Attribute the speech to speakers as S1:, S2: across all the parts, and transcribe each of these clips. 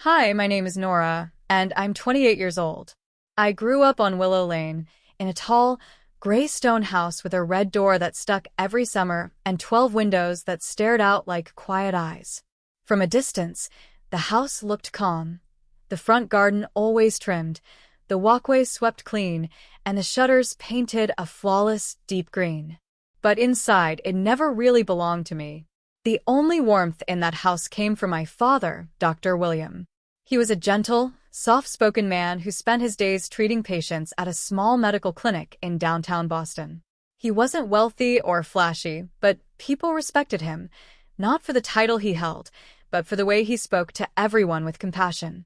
S1: Hi, my name is Nora, and I'm 28 years old. I grew up on Willow Lane, in a tall, gray stone house with a red door that stuck every summer and 12 windows that stared out like quiet eyes. From a distance, the house looked calm. The front garden always trimmed, the walkway swept clean, and the shutters painted a flawless, deep green. But inside, it never really belonged to me. The only warmth in that house came from my father, Dr. William. He was a gentle, soft-spoken man who spent his days treating patients at a small medical clinic in downtown Boston. He wasn't wealthy or flashy, but people respected him, not for the title he held, but for the way he spoke to everyone with compassion.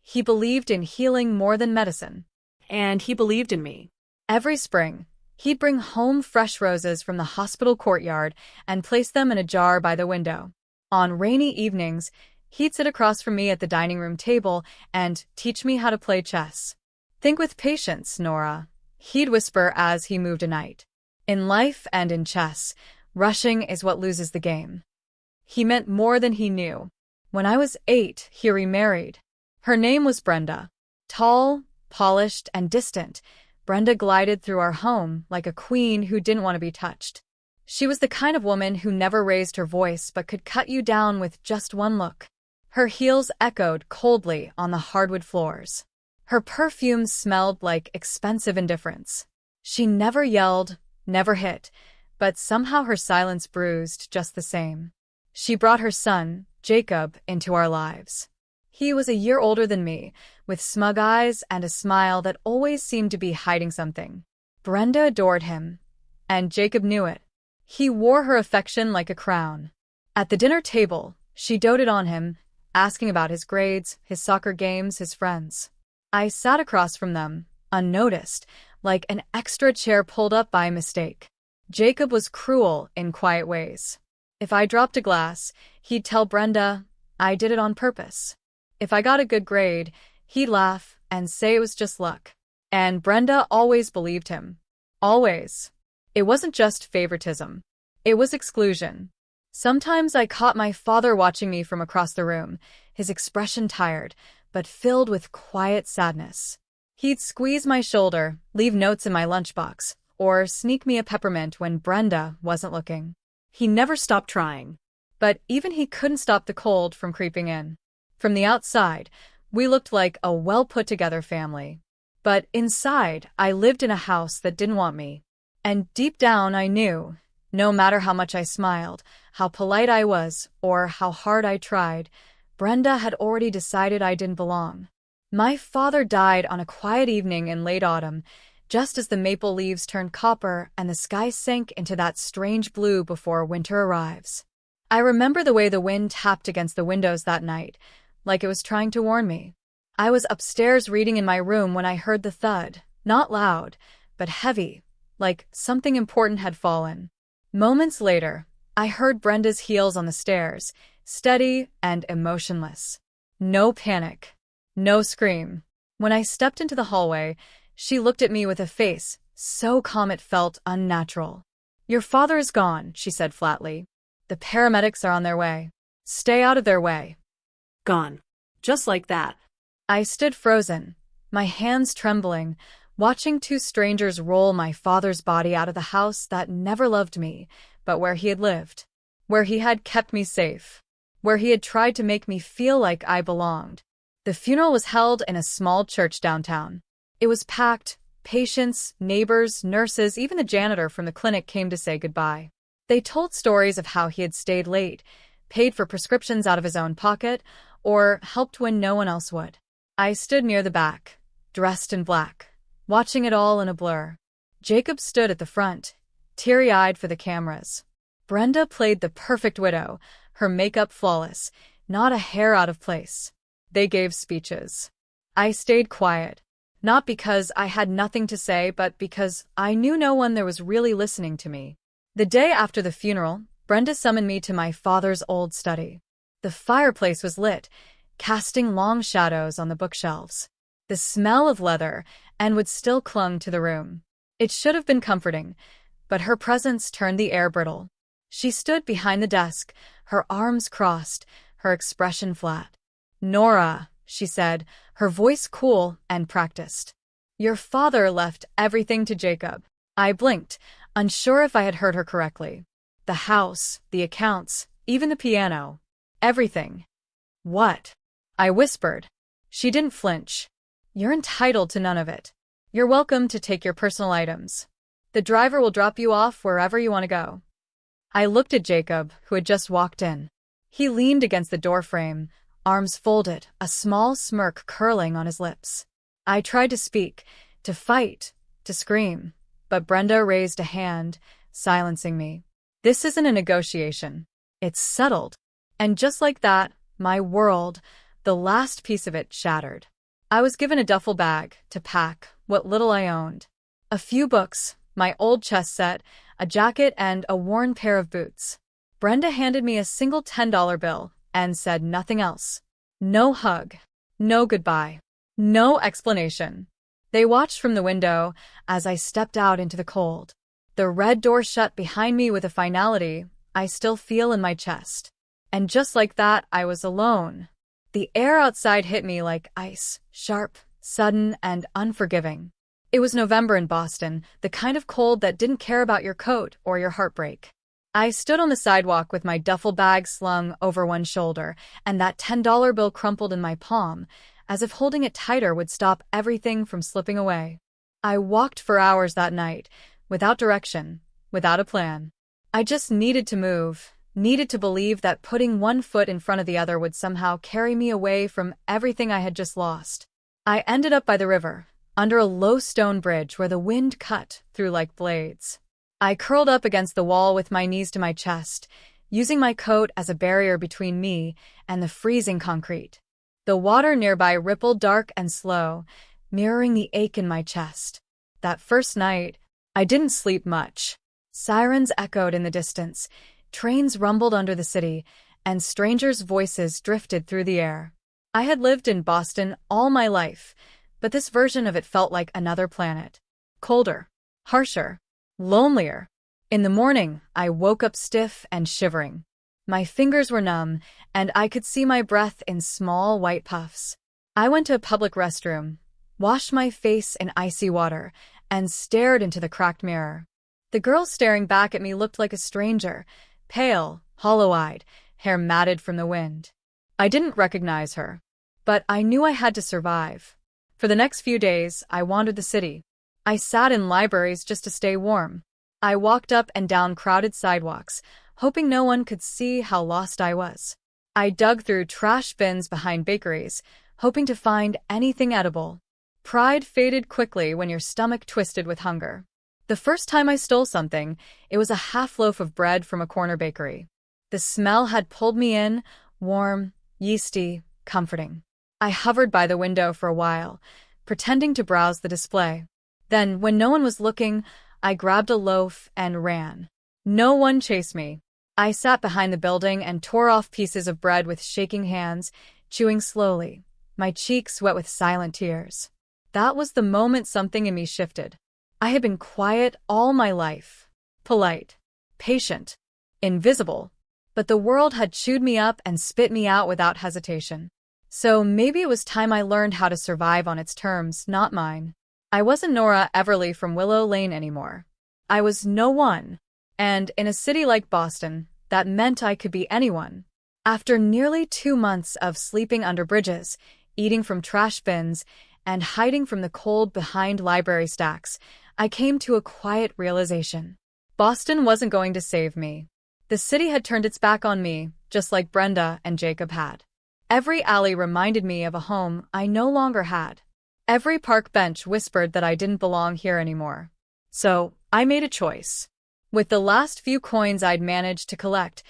S1: He believed in healing more than medicine.
S2: And he believed in me.
S1: Every spring, he'd bring home fresh roses from the hospital courtyard and place them in a jar by the window. On rainy evenings, he'd sit across from me at the dining room table and teach me how to play chess. Think with patience, Nora, he'd whisper as he moved a knight. In life and in chess, rushing is what loses the game. He meant more than he knew. When I was 8, he remarried. Her name was Brenda. Tall, polished, and distant, Brenda glided through our home like a queen who didn't want to be touched. She was the kind of woman who never raised her voice but could cut you down with just one look. Her heels echoed coldly on the hardwood floors. Her perfume smelled like expensive indifference. She never yelled, never hit, but somehow her silence bruised just the same. She brought her son, Jacob, into our lives. He was a year older than me, with smug eyes and a smile that always seemed to be hiding something. Brenda adored him, and Jacob knew it. He wore her affection like a crown. At the dinner table, she doted on him, asking about his grades, his soccer games, his friends. I sat across from them, unnoticed, like an extra chair pulled up by mistake. Jacob was cruel in quiet ways. If I dropped a glass, he'd tell Brenda, I did it on purpose. If I got a good grade, he'd laugh and say it was just luck. And Brenda always believed him. Always. It wasn't just favoritism. It was exclusion. Sometimes I caught my father watching me from across the room, his expression tired, but filled with quiet sadness. He'd squeeze my shoulder, leave notes in my lunchbox, or sneak me a peppermint when Brenda wasn't looking.
S2: He never stopped trying.
S1: But even he couldn't stop the cold from creeping in. From the outside, we looked like a well-put-together family. But inside, I lived in a house that didn't want me. And deep down, I knew, no matter how much I smiled, how polite I was, or how hard I tried, Brenda had already decided I didn't belong. My father died on a quiet evening in late autumn, just as the maple leaves turned copper and the sky sank into that strange blue before winter arrives. I remember the way the wind tapped against the windows that night, like it was trying to warn me. I was upstairs reading in my room when I heard the thud, not loud, but heavy, like something important had fallen. Moments later, I heard Brenda's heels on the stairs, steady and emotionless. No panic. No scream. When I stepped into the hallway, she looked at me with a face so calm it felt unnatural. Your father is gone, she said flatly. The paramedics are on their way. Stay out of their way.
S2: Gone. Just like that.
S1: I stood frozen, my hands trembling, watching two strangers roll my father's body out of the house that never loved me, but where he had lived, where he had kept me safe, where he had tried to make me feel like I belonged. The funeral was held in a small church downtown. It was packed. Patients, neighbors, nurses, even the janitor from the clinic came to say goodbye. They told stories of how he had stayed late, paid for prescriptions out of his own pocket, or helped when no one else would. I stood near the back, dressed in black, watching it all in a blur. Jacob stood at the front, teary-eyed for the cameras. Brenda played the perfect widow, her makeup flawless, not a hair out of place. They gave speeches. I stayed quiet, not because I had nothing to say, but because I knew no one there was really listening to me. The day after the funeral, Brenda summoned me to my father's old study. The fireplace was lit, casting long shadows on the bookshelves. The smell of leather and wood still clung to the room. It should have been comforting, but her presence turned the air brittle. She stood behind the desk, her arms crossed, her expression flat. "Nora," she said, her voice cool and practiced. Your father left everything to Jacob. I blinked, unsure if I had heard her correctly. The house, the accounts, even the piano. Everything. What? I whispered. She didn't flinch. You're entitled to none of it. You're welcome to take your personal items. The driver will drop you off wherever you want to go. I looked at Jacob, who had just walked in. He leaned against the doorframe, arms folded, a small smirk curling on his lips. I tried to speak, to fight, to scream, but Brenda raised a hand, silencing me. This isn't a negotiation. It's settled. And just like that, my world, the last piece of it, shattered. I was given a duffel bag to pack what little I owned. A few books, my old chess set, a jacket, and a worn pair of boots. Brenda handed me a single $10 bill and said nothing else. No hug. No goodbye. No explanation. They watched from the window as I stepped out into the cold. The red door shut behind me with a finality I still feel in my chest. And just like that, I was alone. The air outside hit me like ice, sharp, sudden, and unforgiving. It was November in Boston, the kind of cold that didn't care about your coat or your heartbreak. I stood on the sidewalk with my duffel bag slung over one shoulder and that $10 bill crumpled in my palm, as if holding it tighter would stop everything from slipping away. I walked for hours that night, without direction, without a plan. I just needed to move, needed to believe that putting one foot in front of the other would somehow carry me away from everything I had just lost. I ended up by the river, under a low stone bridge where the wind cut through like blades. I curled up against the wall with my knees to my chest, using my coat as a barrier between me and the freezing concrete. The water nearby rippled dark and slow, mirroring the ache in my chest. That first night, I didn't sleep much. Sirens echoed in the distance, trains rumbled under the city, and strangers' voices drifted through the air. I had lived in Boston all my life, but this version of it felt like another planet. Colder, harsher, lonelier. In the morning, I woke up stiff and shivering. My fingers were numb, and I could see my breath in small white puffs. I went to a public restroom, washed my face in icy water, and stared into the cracked mirror. The girl staring back at me looked like a stranger, pale, hollow-eyed, hair matted from the wind. I didn't recognize her, but I knew I had to survive. For the next few days, I wandered the city. I sat in libraries just to stay warm. I walked up and down crowded sidewalks, hoping no one could see how lost I was. I dug through trash bins behind bakeries, hoping to find anything edible. Pride faded quickly when your stomach twisted with hunger. The first time I stole something, it was a half loaf of bread from a corner bakery. The smell had pulled me in, warm, yeasty, comforting. I hovered by the window for a while, pretending to browse the display. Then, when no one was looking, I grabbed a loaf and ran. No one chased me. I sat behind the building and tore off pieces of bread with shaking hands, chewing slowly, my cheeks wet with silent tears. That was the moment something in me shifted. I had been quiet all my life, polite, patient, invisible, but the world had chewed me up and spit me out without hesitation. So maybe it was time I learned how to survive on its terms, not mine. I wasn't Nora Everly from Willow Lane anymore. I was no one. And in a city like Boston, that meant I could be anyone. After nearly 2 months of sleeping under bridges, eating from trash bins, and hiding from the cold behind library stacks, I came to a quiet realization. Boston wasn't going to save me. The city had turned its back on me, just like Brenda and Jacob had. Every alley reminded me of a home I no longer had. Every park bench whispered that I didn't belong here anymore. So, I made a choice. With the last few coins I'd managed to collect,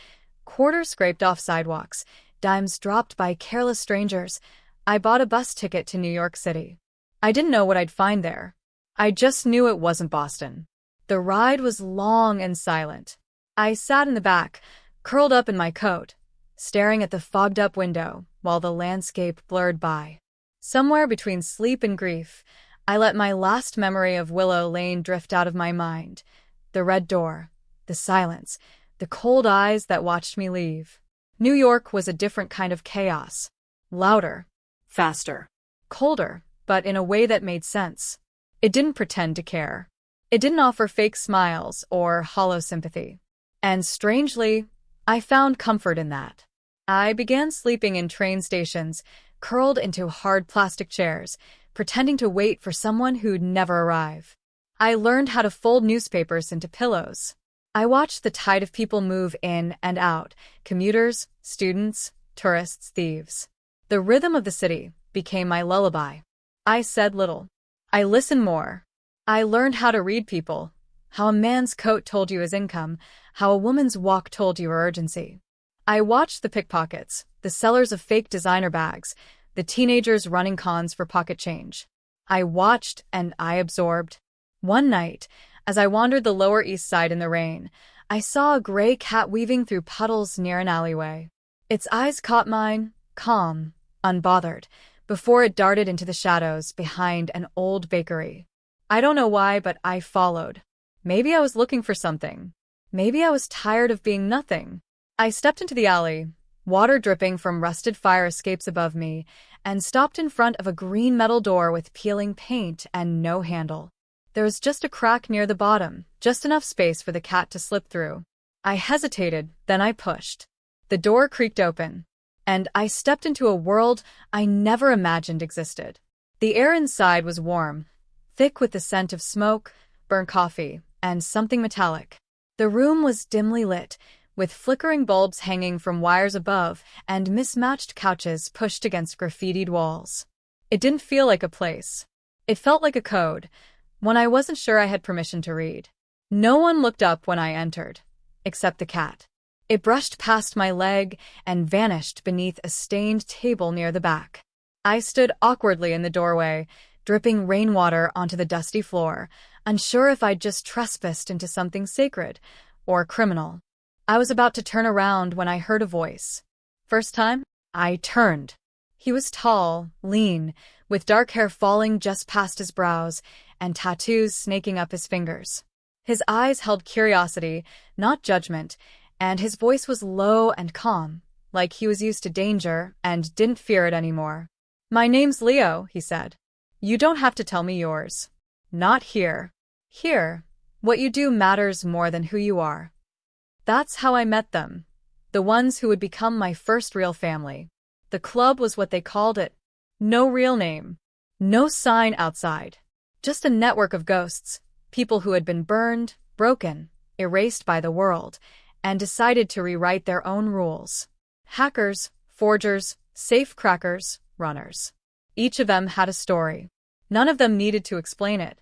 S1: quarters scraped off sidewalks, dimes dropped by careless strangers, I bought a bus ticket to New York City. I didn't know what I'd find there. I just knew it wasn't Boston. The ride was long and silent. I sat in the back, curled up in my coat, staring at the fogged-up window while the landscape blurred by. Somewhere between sleep and grief, I let my last memory of Willow Lane drift out of my mind. The red door, the silence, the cold eyes that watched me leave. New York was a different kind of chaos. Louder,
S2: Faster.
S1: Colder, but in a way that made sense. It didn't pretend to care. It didn't offer fake smiles or hollow sympathy. And strangely, I found comfort in that. I began sleeping in train stations, curled into hard plastic chairs, pretending to wait for someone who'd never arrive. I learned how to fold newspapers into pillows. I watched the tide of people move in and out, commuters, students, tourists, thieves. The rhythm of the city became my lullaby. I said little. I listened more. I learned how to read people, how a man's coat told you his income, how a woman's walk told you her urgency. I watched the pickpockets, the sellers of fake designer bags, the teenagers running cons for pocket change. I watched and I absorbed. One night, as I wandered the Lower East Side in the rain, I saw a gray cat weaving through puddles near an alleyway. Its eyes caught mine, calm, unbothered, before it darted into the shadows behind an old bakery. I don't know why, but I followed. Maybe I was looking for something. Maybe I was tired of being nothing. I stepped into the alley, water dripping from rusted fire escapes above me, and stopped in front of a green metal door with peeling paint and no handle. There was just a crack near the bottom, just enough space for the cat to slip through. I hesitated, then I pushed. The door creaked open, and I stepped into a world I never imagined existed. The air inside was warm, thick with the scent of smoke, burnt coffee, and something metallic. The room was dimly lit, with flickering bulbs hanging from wires above and mismatched couches pushed against graffitied walls. It didn't feel like a place. It felt like a code, one I wasn't sure I had permission to read. No one looked up when I entered, except the cat. It brushed past my leg and vanished beneath a stained table near the back. I stood awkwardly in the doorway, dripping rainwater onto the dusty floor, unsure if I'd just trespassed into something sacred or criminal. I was about to turn around when I heard a voice. First time, I turned. He was tall, lean, with dark hair falling just past his brows and tattoos snaking up his fingers. His eyes held curiosity, not judgment, and his voice was low and calm, like he was used to danger and didn't fear it anymore. "My name's Leo," he said. "You don't have to tell me yours. Not here. Here, what you do matters more than who you are." That's how I met them. The ones who would become my first real family. The club was what they called it. No real name. No sign outside. Just a network of ghosts, people who had been burned, broken, erased by the world, and decided to rewrite their own rules. Hackers, forgers, safecrackers, runners. Each of them had a story. None of them needed to explain it.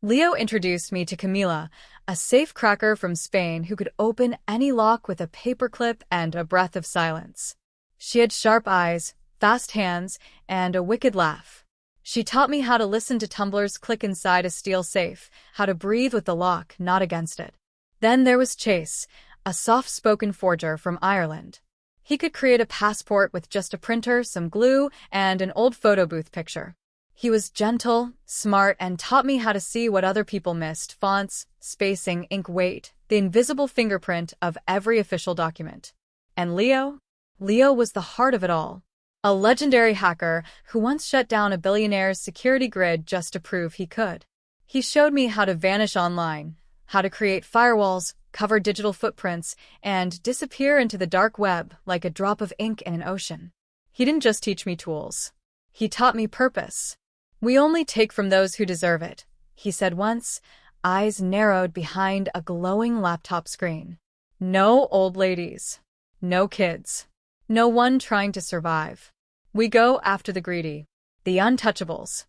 S1: Leo introduced me to Camila, a safecracker from Spain who could open any lock with a paperclip and a breath of silence. She had sharp eyes, fast hands, and a wicked laugh. She taught me how to listen to tumblers click inside a steel safe, how to breathe with the lock, not against it. Then there was Chase, a soft-spoken forger from Ireland. He could create a passport with just a printer, some glue, and an old photo booth picture. He was gentle, smart, and taught me how to see what other people missed: fonts, spacing, ink weight, the invisible fingerprint of every official document. And Leo? Leo was the heart of it all. A legendary hacker who once shut down a billionaire's security grid just to prove he could. He showed me how to vanish online, how to create firewalls, cover digital footprints, and disappear into the dark web like a drop of ink in an ocean. He didn't just teach me tools. He taught me purpose. "We only take from those who deserve it," he said once, eyes narrowed behind a glowing laptop screen. "No old ladies. No kids. No one trying to survive. We go after the greedy, the untouchables."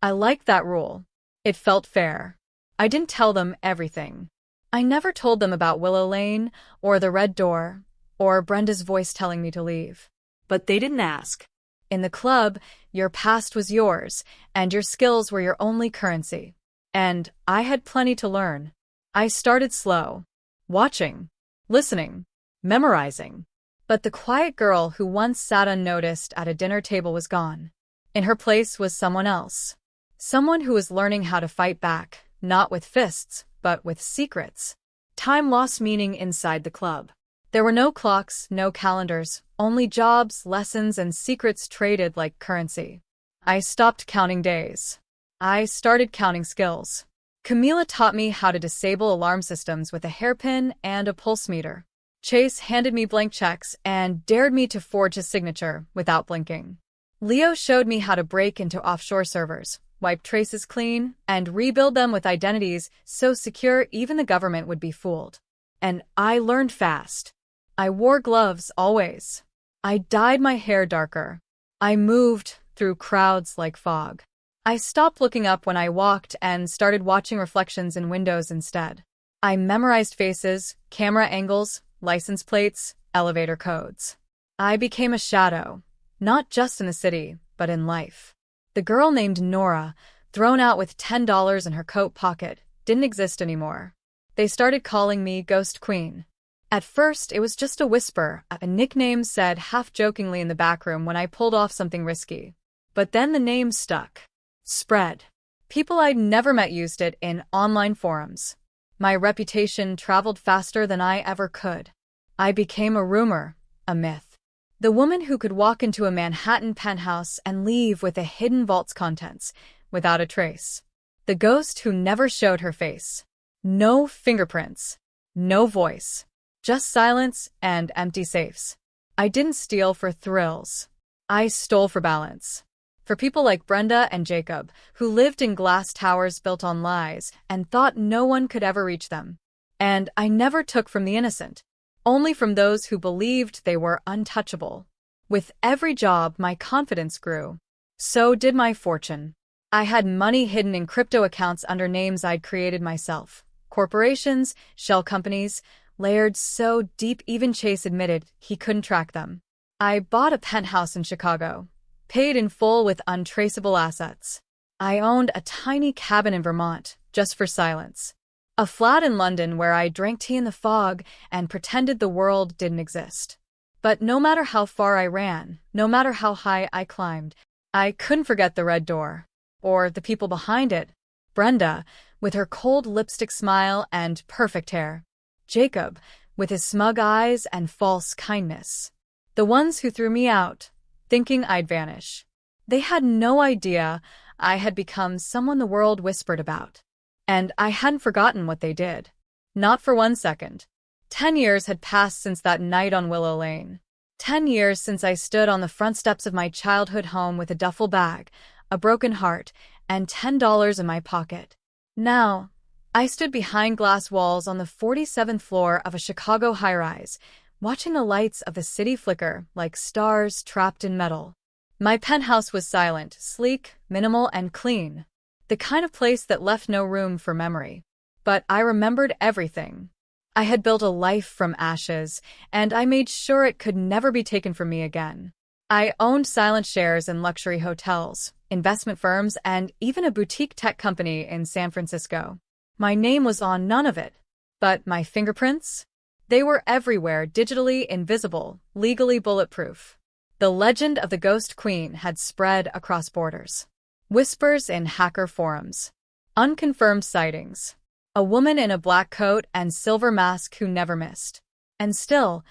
S1: I liked that rule. It felt fair. I didn't tell them everything. I never told them about Willow Lane, or the Red Door, or Brenda's voice telling me to leave.
S2: But they didn't ask.
S1: In the club, your past was yours, and your skills were your only currency. And I had plenty to learn. I started slow. Watching. Listening. Memorizing. But the quiet girl who once sat unnoticed at a dinner table was gone. In her place was someone else. Someone who was learning how to fight back, not with fists, but with secrets. Time lost meaning inside the club. There were no clocks, no calendars, only jobs, lessons, and secrets traded like currency. I stopped counting days. I started counting skills. Camila taught me how to disable alarm systems with a hairpin and a pulse meter. Chase handed me blank checks and dared me to forge his signature without blinking. Leo showed me how to break into offshore servers, wipe traces clean, and rebuild them with identities so secure even the government would be fooled. And I learned fast. I wore gloves always. I dyed my hair darker. I moved through crowds like fog. I stopped looking up when I walked and started watching reflections in windows instead. I memorized faces, camera angles, license plates, elevator codes. I became a shadow, not just in the city, but in life. The girl named Nora, thrown out with $10 in her coat pocket, didn't exist anymore. They started calling me Ghost Queen. At first, it was just a whisper, a nickname said half-jokingly in the back room when I pulled off something risky. But then the name stuck. Spread. People I'd never met used it in online forums. My reputation traveled faster than I ever could. I became a rumor, a myth. The woman who could walk into a Manhattan penthouse and leave with a hidden vault's contents, without a trace. The ghost who never showed her face. No fingerprints. No voice. Just silence and empty safes. I didn't steal for thrills. I stole for balance. For people like Brenda and Jacob, who lived in glass towers built on lies and thought no one could ever reach them. And I never took from the innocent, only from those who believed they were untouchable. With every job, my confidence grew. So did my fortune. I had money hidden in crypto accounts under names I'd created myself. Corporations, shell companies, layered so deep even Chase admitted he couldn't track them. I bought a penthouse in Chicago, paid in full with untraceable assets. I owned a tiny cabin in Vermont, just for silence. A flat in London where I drank tea in the fog and pretended the world didn't exist. But no matter how far I ran, no matter how high I climbed, I couldn't forget the red door. Or the people behind it. Brenda, with her cold lipstick smile and perfect hair. Jacob, with his smug eyes and false kindness. The ones who threw me out, thinking I'd vanish. They had no idea I had become someone the world whispered about. And I hadn't forgotten what they did. Not for 1 second. 10 years had passed since that night on Willow Lane. 10 years since I stood on the front steps of my childhood home with a duffel bag, a broken heart, and $10 in my pocket. Now, I stood behind glass walls on the 47th floor of a Chicago high-rise, watching the lights of the city flicker like stars trapped in metal. My penthouse was silent, sleek, minimal, and clean. The kind of place that left no room for memory. But I remembered everything. I had built a life from ashes, and I made sure it could never be taken from me again. I owned silent shares in luxury hotels, investment firms, and even a boutique tech company in San Francisco. My name was on none of it. But my fingerprints? They were everywhere, digitally invisible, legally bulletproof. The legend of the Ghost Queen had spread across borders. Whispers in hacker forums. Unconfirmed sightings. A woman in a black coat and silver mask who never missed. And still,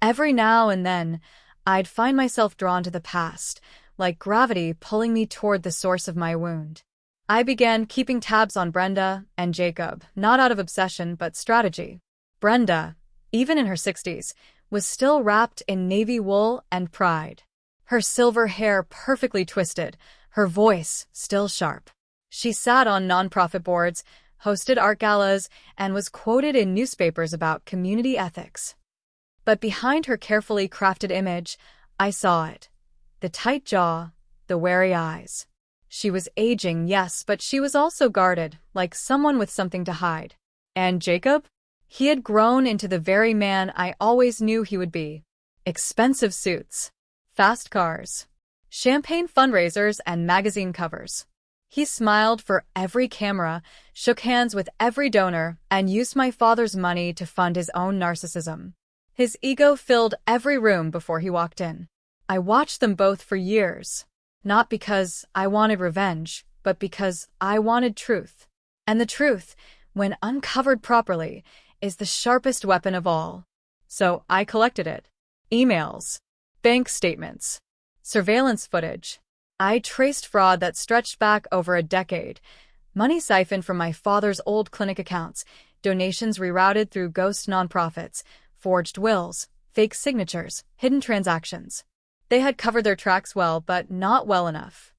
S1: every now and then, I'd find myself drawn to the past, like gravity pulling me toward the source of my wound. I began keeping tabs on Brenda and Jacob, not out of obsession but strategy. Brenda, even in her 60s, was still wrapped in navy wool and pride. Her silver hair perfectly twisted, her voice still sharp. She sat on nonprofit boards, hosted art galas, and was quoted in newspapers about community ethics. But behind her carefully crafted image, I saw it. The tight jaw, the wary eyes. She was aging, yes, but she was also guarded, like someone with something to hide. And Jacob? He had grown into the very man I always knew he would be. Expensive suits, fast cars, champagne fundraisers, and magazine covers. He smiled for every camera, shook hands with every donor, and used my father's money to fund his own narcissism. His ego filled every room before he walked in. I watched them both for years. Not because I wanted revenge, but because I wanted truth. And the truth, when uncovered properly, is the sharpest weapon of all. So I collected it. Emails, bank statements, surveillance footage. I traced fraud that stretched back over a decade. Money siphoned from my father's old clinic accounts, donations rerouted through ghost nonprofits, forged wills, fake signatures, hidden transactions. They had covered their tracks well, but not well enough.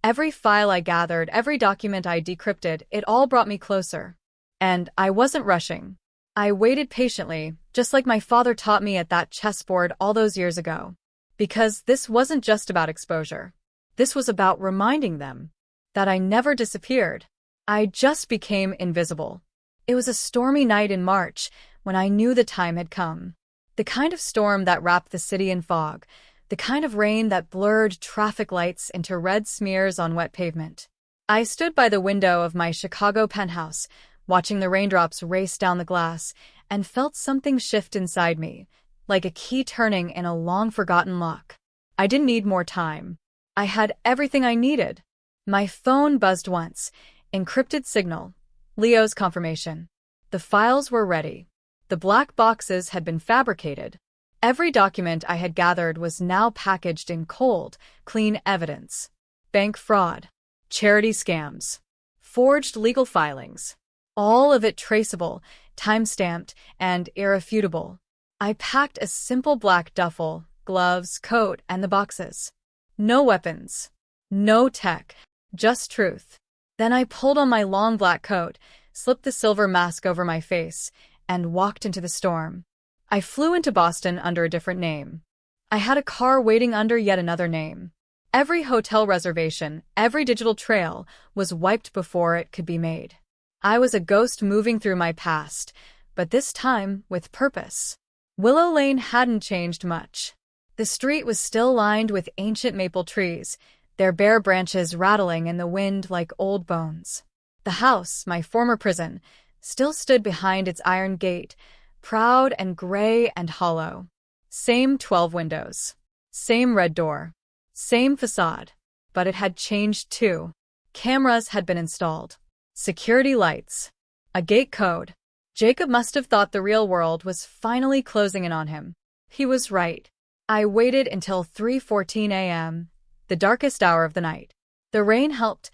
S1: Every file I gathered, every document I decrypted, it all brought me closer. And I wasn't rushing. I waited patiently, just like my father taught me at that chessboard all those years ago. Because this wasn't just about exposure. This was about reminding them that I never disappeared. I just became invisible. It was a stormy night in March when I knew the time had come. The kind of storm that wrapped the city in fog, the kind of rain that blurred traffic lights into red smears on wet pavement. I stood by the window of my Chicago penthouse, watching the raindrops race down the glass, and felt something shift inside me, like a key turning in a long-forgotten lock. I didn't need more time. I had everything I needed. My phone buzzed once. Encrypted signal. Leo's confirmation. The files were ready. The black boxes had been fabricated. Every document I had gathered was now packaged in cold, clean evidence. Bank fraud. Charity scams. Forged legal filings. All of it traceable, time-stamped, and irrefutable. I packed a simple black duffel, gloves, coat, and the boxes. No weapons. No tech. Just truth. Then I pulled on my long black coat, slipped the silver mask over my face, and walked into the storm. I flew into Boston under a different name. I had a car waiting under yet another name. Every hotel reservation, every digital trail was wiped before it could be made. I was a ghost moving through my past, but this time with purpose. Willow Lane hadn't changed much. The street was still lined with ancient maple trees, their bare branches rattling in the wind like old bones. The house, my former prison, still stood behind its iron gate, proud and gray and hollow. Same 12 windows. Same red door. Same facade. But it had changed too. Cameras had been installed. Security lights. A gate code. Jacob must have thought the real world was finally closing in on him. He was right. I waited until 3:14 a.m., the darkest hour of the night. The rain helped,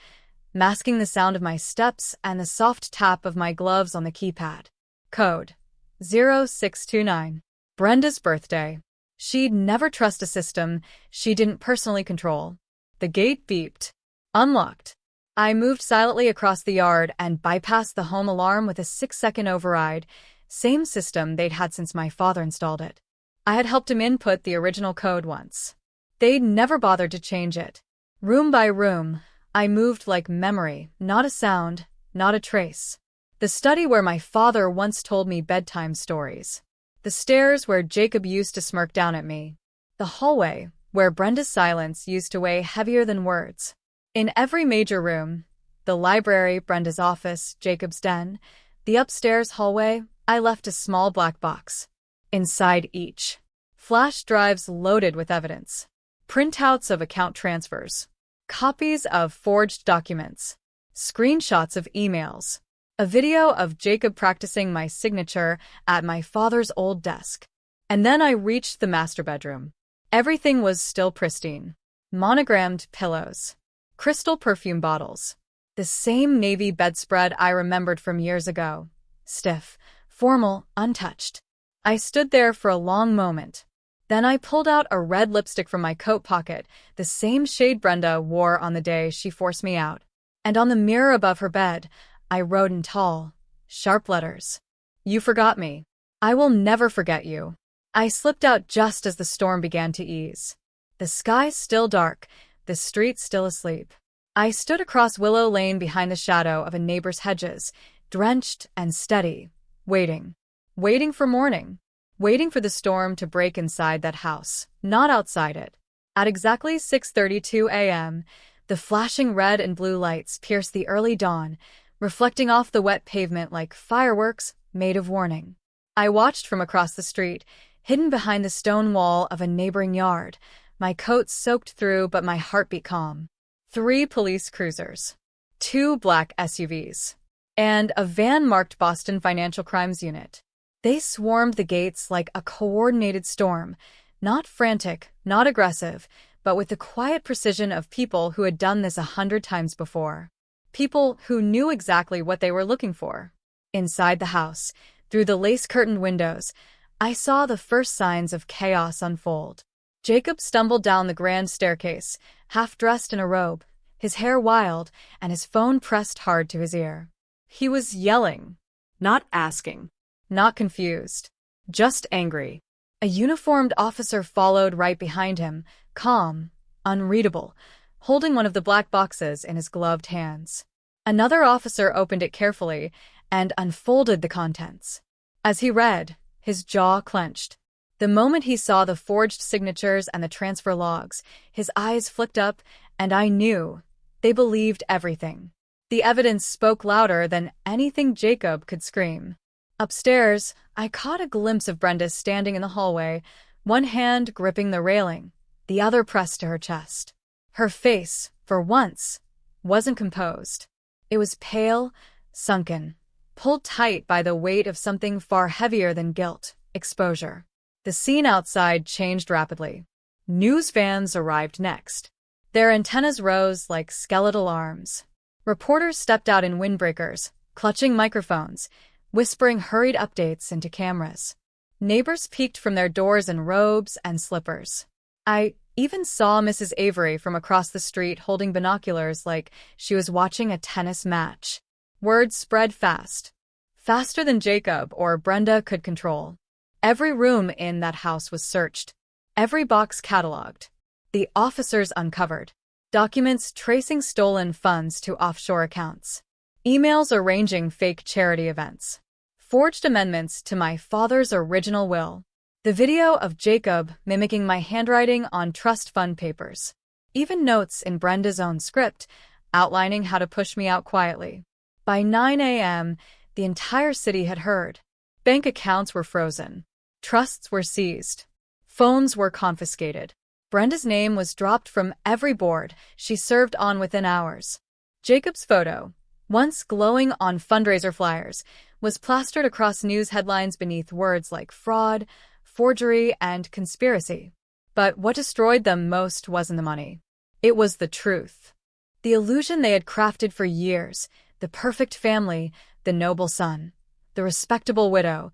S1: masking the sound of my steps and the soft tap of my gloves on the keypad. Code 0629. Brenda's birthday. She'd never trust a system she didn't personally control. The gate beeped. Unlocked. I moved silently across the yard and bypassed the home alarm with a 6-second override, same system they'd had since my father installed it. I had helped him input the original code once. They'd never bothered to change it. Room by room, I moved like memory, not a sound, not a trace. The study where my father once told me bedtime stories. The stairs where Jacob used to smirk down at me. The hallway where Brenda's silence used to weigh heavier than words. In every major room, the library, Brenda's office, Jacob's den, the upstairs hallway, I left a small black box. Inside each, flash drives loaded with evidence. Printouts of account transfers. Copies of forged documents. Screenshots of emails. A video of Jacob practicing my signature at my father's old desk. And then I reached the master bedroom. Everything was still pristine. Monogrammed pillows. Crystal perfume bottles. The same navy bedspread I remembered from years ago. Stiff, formal, untouched. I stood there for a long moment. Then I pulled out a red lipstick from my coat pocket, the same shade Brenda wore on the day she forced me out. And on the mirror above her bed, I wrote in tall, sharp letters. You forgot me. I will never forget you. I slipped out just as the storm began to ease. The sky still dark, the street still asleep. I stood across Willow Lane behind the shadow of a neighbor's hedges, drenched and steady, waiting. Waiting for morning. Waiting for the storm to break inside that house, not outside it. At exactly 6:32 a.m., the flashing red and blue lights pierced the early dawn, reflecting off the wet pavement like fireworks made of warning. I watched from across the street, hidden behind the stone wall of a neighboring yard, my coat soaked through but my heartbeat calm. 3 police cruisers. 2 black SUVs. And a van marked Boston Financial Crimes Unit. They swarmed the gates like a coordinated storm, not frantic, not aggressive, but with the quiet precision of people who had done this 100 times before. People who knew exactly what they were looking for. Inside the house, through the lace-curtained windows, I saw the first signs of chaos unfold. Jacob stumbled down the grand staircase, half-dressed in a robe, his hair wild, and his phone pressed hard to his ear. He was yelling.
S2: Not asking.
S1: Not confused. Just angry. A uniformed officer followed right behind him, calm, unreadable, holding one of the black boxes in his gloved hands. Another officer opened it carefully and unfolded the contents. As he read, his jaw clenched. The moment he saw the forged signatures and the transfer logs, his eyes flicked up, and I knew they believed everything. The evidence spoke louder than anything Jacob could scream. Upstairs, I caught a glimpse of Brenda standing in the hallway, one hand gripping the railing, the other pressed to her chest. Her face, for once, wasn't composed. It was pale, sunken, pulled tight by the weight of something far heavier than guilt, exposure. The scene outside changed rapidly. News vans arrived next. Their antennas rose like skeletal arms. Reporters stepped out in windbreakers, clutching microphones, whispering hurried updates into cameras. Neighbors peeked from their doors in robes and slippers. I even saw Mrs. Avery from across the street holding binoculars like she was watching a tennis match. Word spread fast. Faster than Jacob or Brenda could control. Every room in that house was searched. Every box catalogued. The officers uncovered. Documents tracing stolen funds to offshore accounts. Emails arranging fake charity events. Forged amendments to my father's original will. The video of Jacob mimicking my handwriting on trust fund papers. Even notes in Brenda's own script, outlining how to push me out quietly. By 9 a.m., the entire city had heard. Bank accounts were frozen. Trusts were seized. Phones were confiscated. Brenda's name was dropped from every board she served on within hours. Jacob's photo, once glowing on fundraiser flyers, was plastered across news headlines beneath words like fraud, forgery, and conspiracy. But what destroyed them most wasn't the money. It was the truth. The illusion they had crafted for years, the perfect family, the noble son, the respectable widow,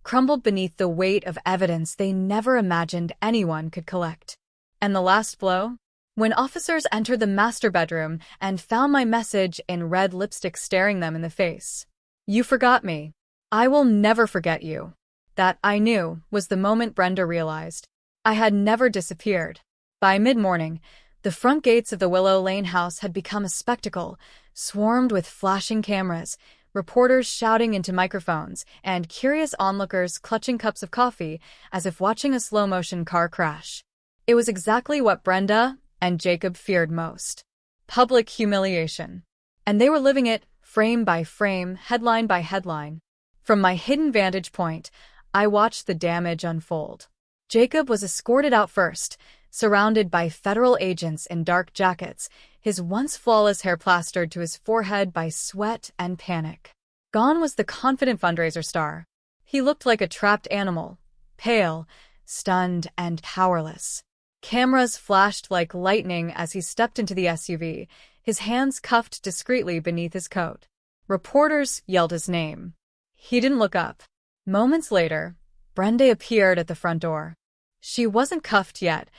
S1: crumbled beneath the weight of evidence they never imagined anyone could collect. And the last blow? When officers entered the master bedroom and found my message in red lipstick staring them in the face. You forgot me. I will never forget you. That, I knew, was the moment Brenda realized. I had never disappeared. By mid-morning, the front gates of the Willow Lane house had become a spectacle, swarmed with flashing cameras, reporters shouting into microphones, and curious onlookers clutching cups of coffee as if watching a slow-motion car crash. It was exactly what Brenda and Jacob feared most. Public humiliation. And they were living it, frame by frame, headline by headline. From my hidden vantage point, I watched the damage unfold. Jacob was escorted out first, surrounded by federal agents in dark jackets, his once flawless hair plastered to his forehead by sweat and panic. Gone was the confident fundraiser star. He looked like a trapped animal, pale, stunned, and powerless. Cameras flashed like lightning as he stepped into the SUV, his hands cuffed discreetly beneath his coat. Reporters yelled his name. He didn't look up. Moments later, Brenda appeared at the front door. She wasn't cuffed yet,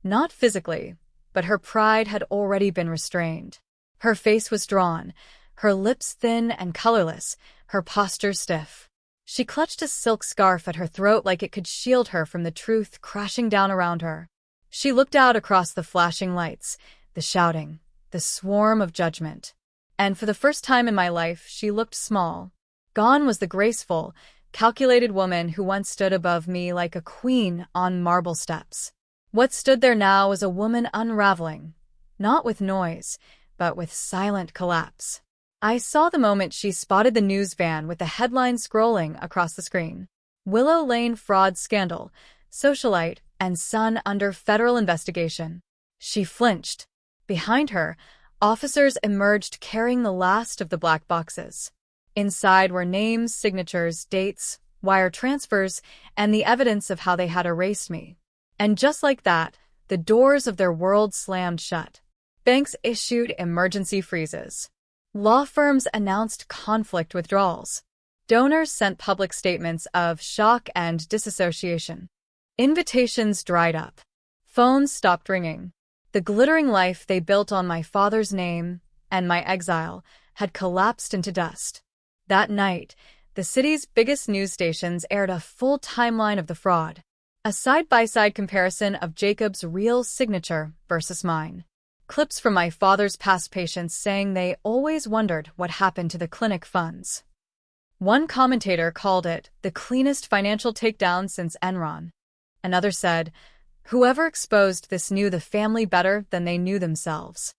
S1: not physically, but her pride had already been restrained. Her face was drawn, her lips thin and colorless, her posture stiff. She clutched a silk scarf at her throat like it could shield her from the truth crashing down around her. She looked out across the flashing lights, the shouting, the swarm of judgment. And for the first time in my life, she looked small. Gone was the graceful, calculated woman who once stood above me like a queen on marble steps. What stood there now was a woman unraveling, not with noise, but with silent collapse. I saw the moment she spotted the news van with the headline scrolling across the screen. Willow Lane fraud scandal, socialite and son under federal investigation. She flinched. Behind her, officers emerged carrying the last of the black boxes. Inside were names, signatures, dates, wire transfers, and the evidence of how they had erased me. And just like that, the doors of their world slammed shut. Banks issued emergency freezes. Law firms announced conflict withdrawals. Donors sent public statements of shock and disassociation. Invitations dried up. Phones stopped ringing. The glittering life they built on my father's name and my exile had collapsed into dust. That night, the city's biggest news stations aired a full timeline of the fraud. A side-by-side comparison of Jacob's real signature versus mine. Clips from my father's past patients saying they always wondered what happened to the clinic funds. One commentator called it the cleanest financial takedown since Enron. Another said, "Whoever exposed this knew the family better than they knew themselves."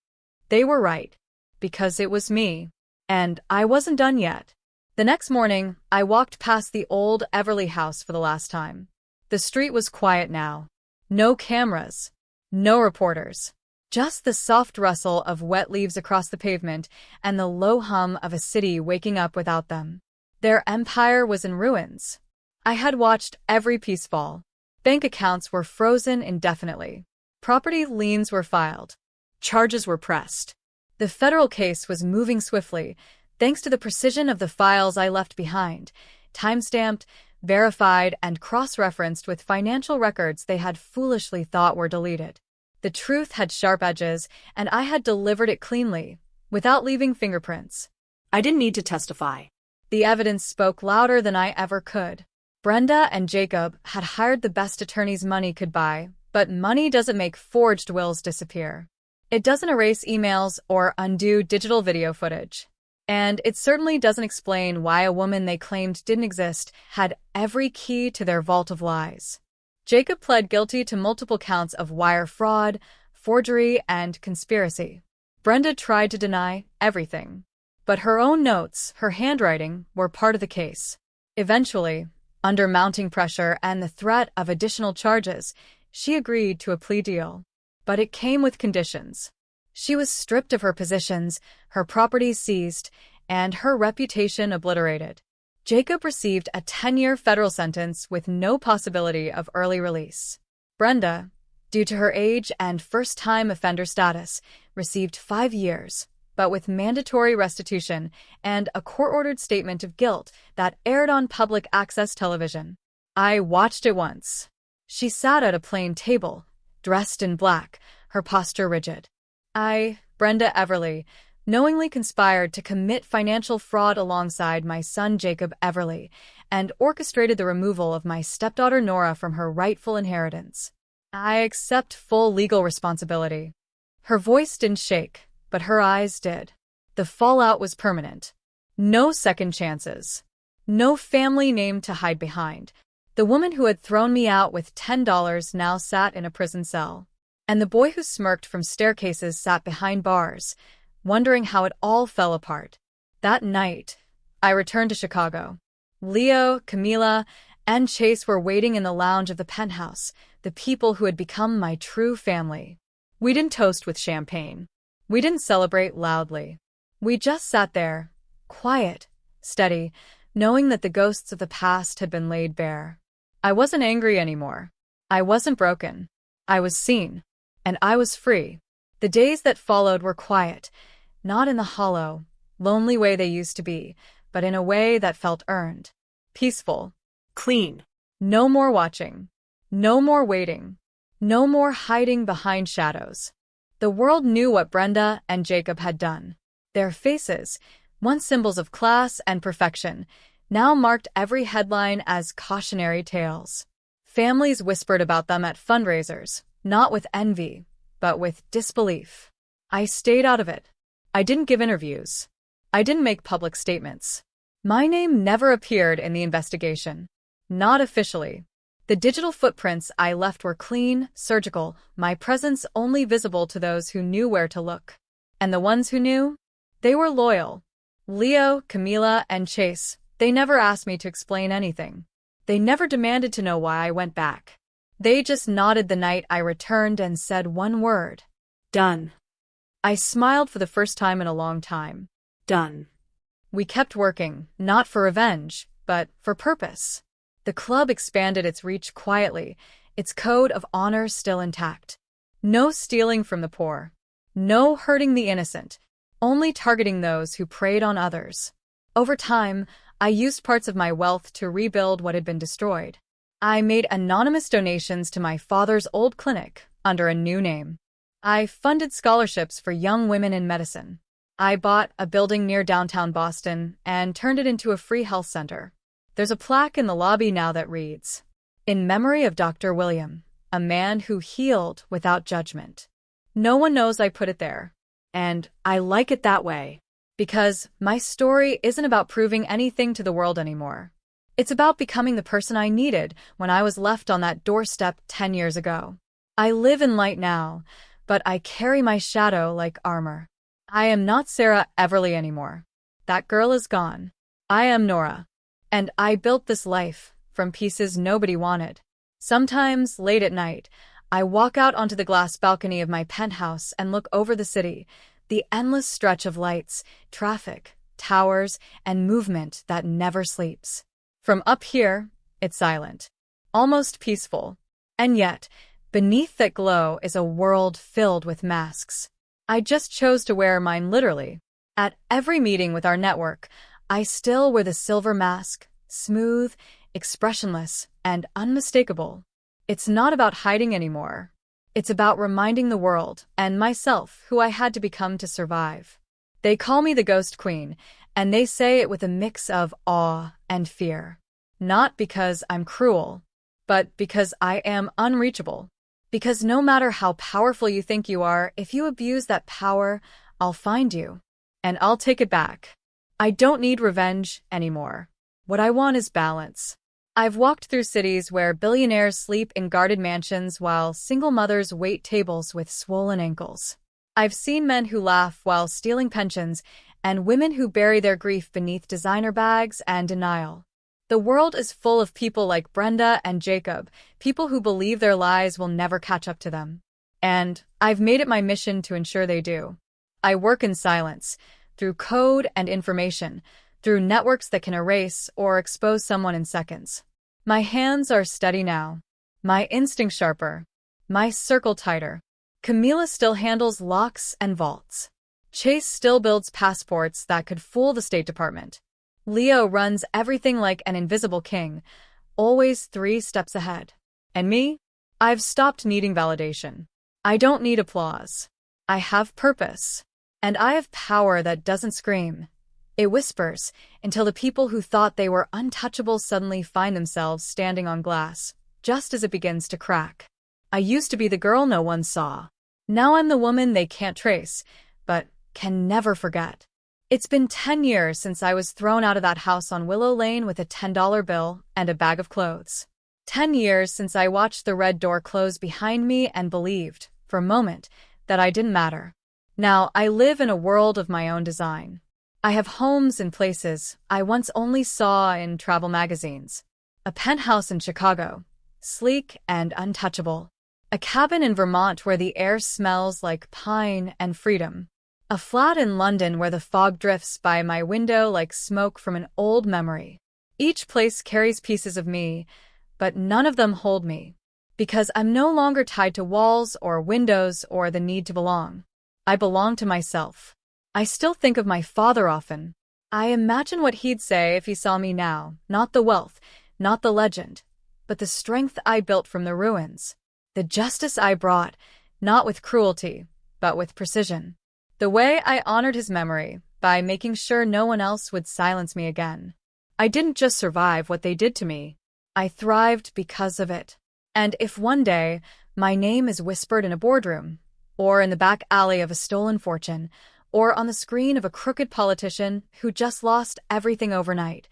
S1: They were right, because it was me. And I wasn't done yet. The next morning, I walked past the old Everly house for the last time. The street was quiet now. No cameras. No reporters. Just the soft rustle of wet leaves across the pavement and the low hum of a city waking up without them. Their empire was in ruins. I had watched every piece fall. Bank accounts were frozen indefinitely. Property liens were filed. Charges were pressed. The federal case was moving swiftly, thanks to the precision of the files I left behind, time-stamped, verified, and cross-referenced with financial records they had foolishly thought were deleted. The truth had sharp edges, and I had delivered it cleanly, without leaving fingerprints.
S2: I didn't need to testify.
S1: The evidence spoke louder than I ever could. Brenda and Jacob had hired the best attorneys money could buy, but money doesn't make forged wills disappear. It doesn't erase emails or undo digital video footage. And it certainly doesn't explain why a woman they claimed didn't exist had every key to their vault of lies. Jacob pled guilty to multiple counts of wire fraud, forgery, and conspiracy. Brenda tried to deny everything. But her own notes, her handwriting, were part of the case. Eventually, under mounting pressure and the threat of additional charges, she agreed to a plea deal. But it came with conditions. She was stripped of her positions, her property seized, and her reputation obliterated. Jacob received a 10-year federal sentence with no possibility of early release. Brenda, due to her age and first-time offender status, received 5 years, but with mandatory restitution and a court-ordered statement of guilt that aired on public access television. I watched it once. She sat at a plain table, dressed in black, her posture rigid. I, Brenda Everly, knowingly conspired to commit financial fraud alongside my son Jacob Everly and orchestrated the removal of my stepdaughter Nora from her rightful inheritance. I accept full legal responsibility. Her voice didn't shake, but her eyes did. The fallout was permanent. No second chances. No family name to hide behind. The woman who had thrown me out with $10 now sat in a prison cell. And the boy who smirked from staircases sat behind bars, wondering how it all fell apart. That night, I returned to Chicago. Leo, Camila, and Chase were waiting in the lounge of the penthouse, the people who had become my true family. We didn't toast with champagne. We didn't celebrate loudly. We just sat there, quiet, steady, knowing that the ghosts of the past had been laid bare. I wasn't angry anymore. I wasn't broken. I was seen. And I was free. The days that followed were quiet, not in the hollow, lonely way they used to be, but in a way that felt earned. Peaceful.
S2: Clean.
S1: No more watching. No more waiting. No more hiding behind shadows. The world knew what Brenda and Jacob had done. Their faces, once symbols of class and perfection, now marked every headline as cautionary tales. Families whispered about them at fundraisers, not with envy, but with disbelief. I stayed out of it. I didn't give interviews. I didn't make public statements. My name never appeared in the investigation. Not officially. The digital footprints I left were clean, surgical, my presence only visible to those who knew where to look. And the ones who knew? They were loyal. Leo, Camila, and Chase, they never asked me to explain anything. They never demanded to know why I went back. They just nodded the night I returned and said one word.
S2: Done.
S1: I smiled for the first time in a long time.
S2: Done.
S1: We kept working, not for revenge, but for purpose. The club expanded its reach quietly, its code of honor still intact. No stealing from the poor. No hurting the innocent. Only targeting those who preyed on others. Over time, I used parts of my wealth to rebuild what had been destroyed. I made anonymous donations to my father's old clinic under a new name. I funded scholarships for young women in medicine. I bought a building near downtown Boston and turned it into a free health center. There's a plaque in the lobby now that reads, "In memory of Dr. William, a man who healed without judgment." No one knows I put it there. And I like it that way. Because my story isn't about proving anything to the world anymore. It's about becoming the person I needed when I was left on that doorstep 10 years ago. I live in light now, but I carry my shadow like armor. I am not Sarah Everly anymore. That girl is gone. I am Nora. And I built this life from pieces nobody wanted. Sometimes, late at night, I walk out onto the glass balcony of my penthouse and look over the city, the endless stretch of lights, traffic, towers, and movement that never sleeps. From up here, it's silent, almost peaceful. And yet, beneath that glow is a world filled with masks. I just chose to wear mine literally. At every meeting with our network, I still wear the silver mask, smooth, expressionless, and unmistakable. It's not about hiding anymore. It's about reminding the world, and myself, who I had to become to survive. They call me the Ghost Queen, and they say it with a mix of awe and fear. Not because I'm cruel, but because I am unreachable. Because no matter how powerful you think you are, if you abuse that power, I'll find you. And I'll take it back. I don't need revenge anymore. What I want is balance. I've walked through cities where billionaires sleep in guarded mansions while single mothers wait tables with swollen ankles. I've seen men who laugh while stealing pensions and women who bury their grief beneath designer bags and denial. The world is full of people like Brenda and Jacob, people who believe their lies will never catch up to them. And I've made it my mission to ensure they do. I work in silence, through code and information, through networks that can erase or expose someone in seconds. My hands are steady now, my instinct sharper, my circle tighter. Camila still handles locks and vaults. Chase still builds passports that could fool the State Department. Leo runs everything like an invisible king, always 3 steps ahead. And me? I've stopped needing validation. I don't need applause. I have purpose. And I have power that doesn't scream. It whispers, until the people who thought they were untouchable suddenly find themselves standing on glass, just as it begins to crack. I used to be the girl no one saw. Now I'm the woman they can't trace, but can never forget. It's been 10 years since I was thrown out of that house on Willow Lane with a $10 bill and a bag of clothes. 10 years since I watched the red door close behind me and believed, for a moment, that I didn't matter. Now I live in a world of my own design. I have homes in places I once only saw in travel magazines. A penthouse in Chicago, sleek and untouchable. A cabin in Vermont where the air smells like pine and freedom. A flat in London where the fog drifts by my window like smoke from an old memory. Each place carries pieces of me, but none of them hold me. Because I'm no longer tied to walls or windows or the need to belong. I belong to myself. I still think of my father often. I imagine what he'd say if he saw me now, not the wealth, not the legend, but the strength I built from the ruins. The justice I brought, not with cruelty, but with precision. The way I honored his memory, by making sure no one else would silence me again. I didn't just survive what they did to me. I thrived because of it. And if one day my name is whispered in a boardroom, or in the back alley of a stolen fortune, or on the screen of a crooked politician who just lost everything overnight,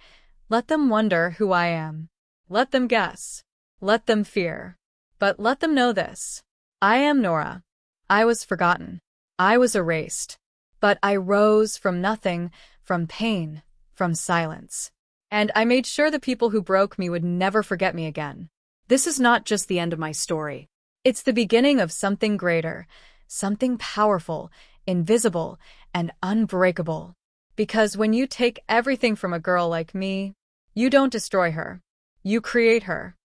S1: let them wonder who I am. Let them guess. Let them fear. But let them know this. I am Nora. I was forgotten. I was erased. But I rose from nothing, from pain, from silence. And I made sure the people who broke me would never forget me again.
S2: This is not just the end of my story.
S1: It's the beginning of something greater, something powerful, invisible, and unbreakable. Because when you take everything from a girl like me, you don't destroy her. You create her.